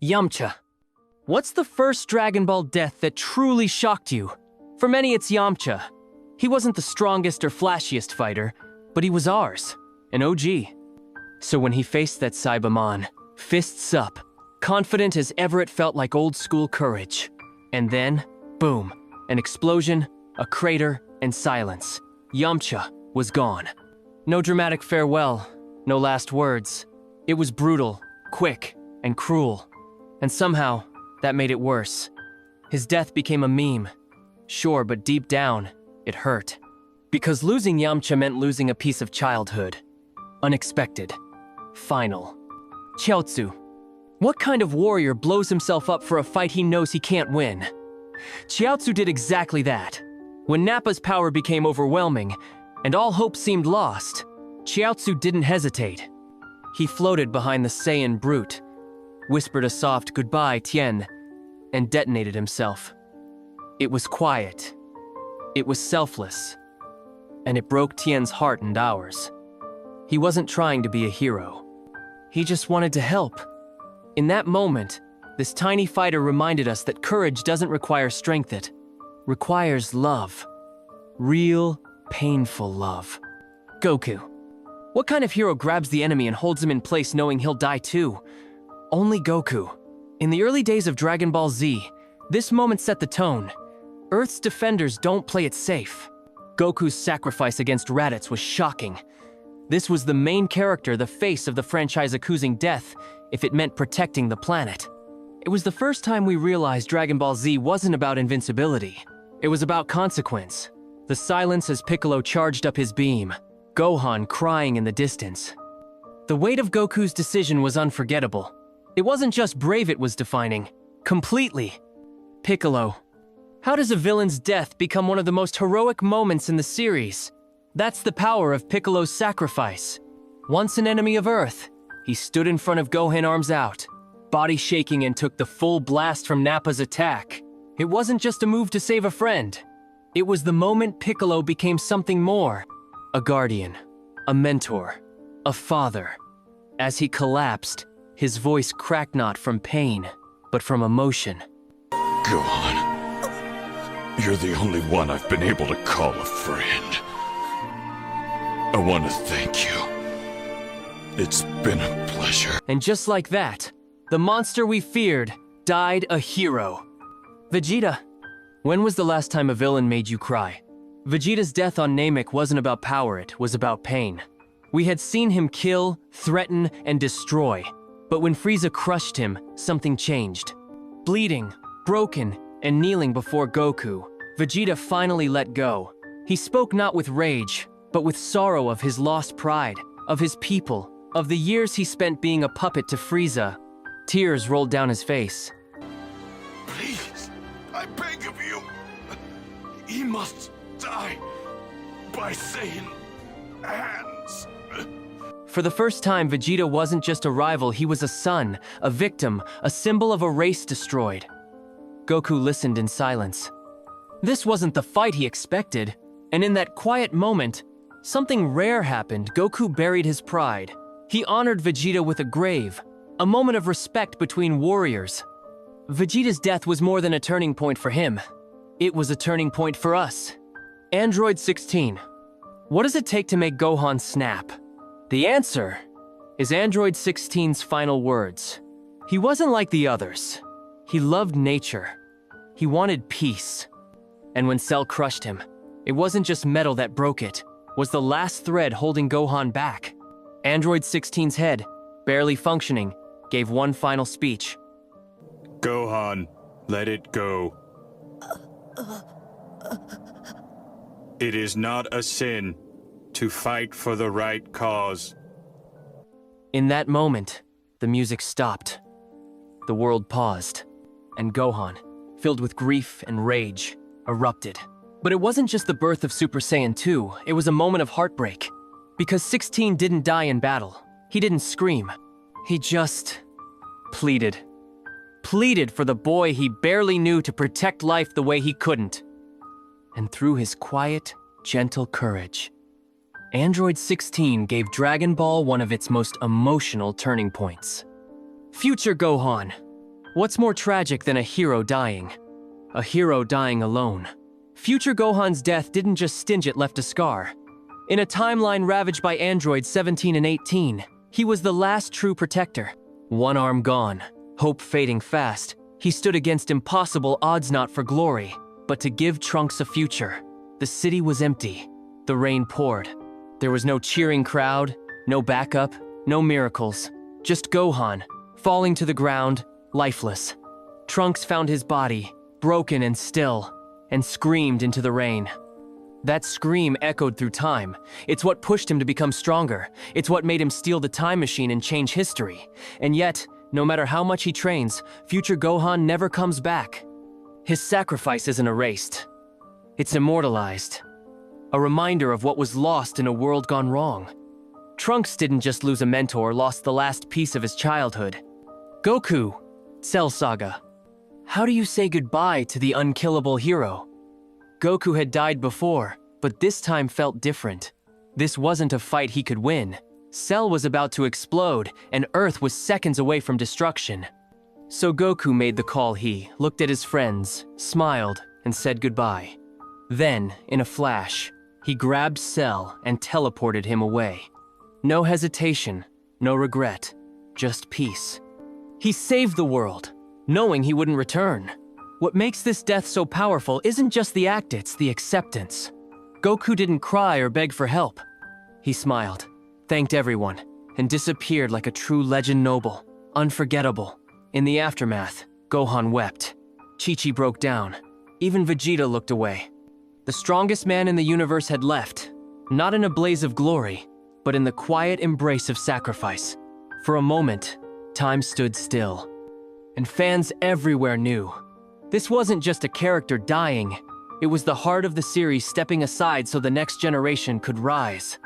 Yamcha. What's the first Dragon Ball death that truly shocked you? For many, it's Yamcha. He wasn't the strongest or flashiest fighter, but he was ours, an OG. So when he faced that Saibaman, fists up, confident as ever, it felt like old-school courage. And then, boom, an explosion, a crater, and silence. Yamcha was gone. No dramatic farewell, no last words. It was brutal, quick, and cruel. And somehow, that made it worse. His death became a meme. Sure, but deep down, it hurt. Because losing Yamcha meant losing a piece of childhood. Unexpected. Final. Chiaotzu. What kind of warrior blows himself up for a fight he knows he can't win? Chiaotzu did exactly that. When Nappa's power became overwhelming, and all hope seemed lost, Chiaotzu didn't hesitate. He floated behind the Saiyan brute, whispered a soft goodbye, Tien, and detonated himself. It was quiet. It was selfless. And it broke Tien's heart and ours. He wasn't trying to be a hero. He just wanted to help. In that moment, this tiny fighter reminded us that courage doesn't require strength, it requires love. Real, painful love. Goku. What kind of hero grabs the enemy and holds him in place knowing he'll die too? Only Goku. In the early days of Dragon Ball Z, this moment set the tone. Earth's defenders don't play it safe. Goku's sacrifice against Raditz was shocking. This was the main character, the face of the franchise accusing death, if it meant protecting the planet. It was the first time we realized Dragon Ball Z wasn't about invincibility. It was about consequence. The silence as Piccolo charged up his beam. Gohan crying in the distance. The weight of Goku's decision was unforgettable. It wasn't just brave it was defining. Completely. Piccolo. How does a villain's death become one of the most heroic moments in the series? That's the power of Piccolo's sacrifice. Once an enemy of Earth, he stood in front of Gohan, arms out, body shaking, and took the full blast from Nappa's attack. It wasn't just a move to save a friend. It was the moment Piccolo became something more. A guardian, a mentor, a father. As he collapsed, his voice cracked not from pain, but from emotion. Gohan, you're the only one I've been able to call a friend. I want to thank you. It's been a pleasure. And just like that, the monster we feared died a hero. Vegeta. When was the last time a villain made you cry? Vegeta's death on Namek wasn't about power, it was about pain. We had seen him kill, threaten, and destroy. But when Frieza crushed him, something changed. Bleeding, broken, and kneeling before Goku, Vegeta finally let go. He spoke not with rage, but with sorrow of his lost pride, of his people, of the years he spent being a puppet to Frieza. Tears rolled down his face. Please, I beg of you. He must die by Saiyan hands. For the first time, Vegeta wasn't just a rival, he was a son, a victim, a symbol of a race destroyed. Goku listened in silence. This wasn't the fight he expected, and in that quiet moment, something rare happened. Goku buried his pride. He honored Vegeta with a grave, a moment of respect between warriors. Vegeta's death was more than a turning point for him. It was a turning point for us. Android 16. What does it take to make Gohan snap? The answer is Android 16's final words. He wasn't like the others. He loved nature. He wanted peace. And when Cell crushed him, it wasn't just metal that broke it, was the last thread holding Gohan back. Android 16's head, barely functioning, gave one final speech. Gohan, let it go. It is not a sin to fight for the right cause. In that moment, the music stopped. The world paused, and Gohan, filled with grief and rage, erupted. But it wasn't just the birth of Super Saiyan 2, it was a moment of heartbreak. Because 16 didn't die in battle. He didn't scream. He just pleaded. Pleaded for the boy he barely knew to protect life the way he couldn't. And through his quiet, gentle courage, Android 16 gave Dragon Ball one of its most emotional turning points. Future Gohan. What's more tragic than a hero dying? A hero dying alone. Future Gohan's death didn't just sting it, left a scar. In a timeline ravaged by androids 17 and 18, he was the last true protector. One arm gone, hope fading fast, he stood against impossible odds not for glory, but to give Trunks a future. The city was empty. The rain poured. There was no cheering crowd, no backup, no miracles. Just Gohan, falling to the ground, lifeless. Trunks found his body, broken and still, and screamed into the rain. That scream echoed through time. It's what pushed him to become stronger. It's what made him steal the time machine and change history. And yet, no matter how much he trains, future Gohan never comes back. His sacrifice isn't erased. It's immortalized. A reminder of what was lost in a world gone wrong. Trunks didn't just lose a mentor, lost the last piece of his childhood. Goku, Cell Saga. How do you say goodbye to the unkillable hero? Goku had died before, but this time felt different. This wasn't a fight he could win. Cell was about to explode, and Earth was seconds away from destruction. So Goku made the call. He looked at his friends, smiled, and said goodbye. Then, in a flash, he grabbed Cell and teleported him away. No hesitation, no regret, just peace. He saved the world, knowing he wouldn't return. What makes this death so powerful isn't just the act, it's the acceptance. Goku didn't cry or beg for help. He smiled, thanked everyone, and disappeared like a true legend, noble, unforgettable. In the aftermath, Gohan wept. Chi-Chi broke down. Even Vegeta looked away. The strongest man in the universe had left, not in a blaze of glory, but in the quiet embrace of sacrifice. For a moment, time stood still. And fans everywhere knew. This wasn't just a character dying, it was the heart of the series stepping aside so the next generation could rise.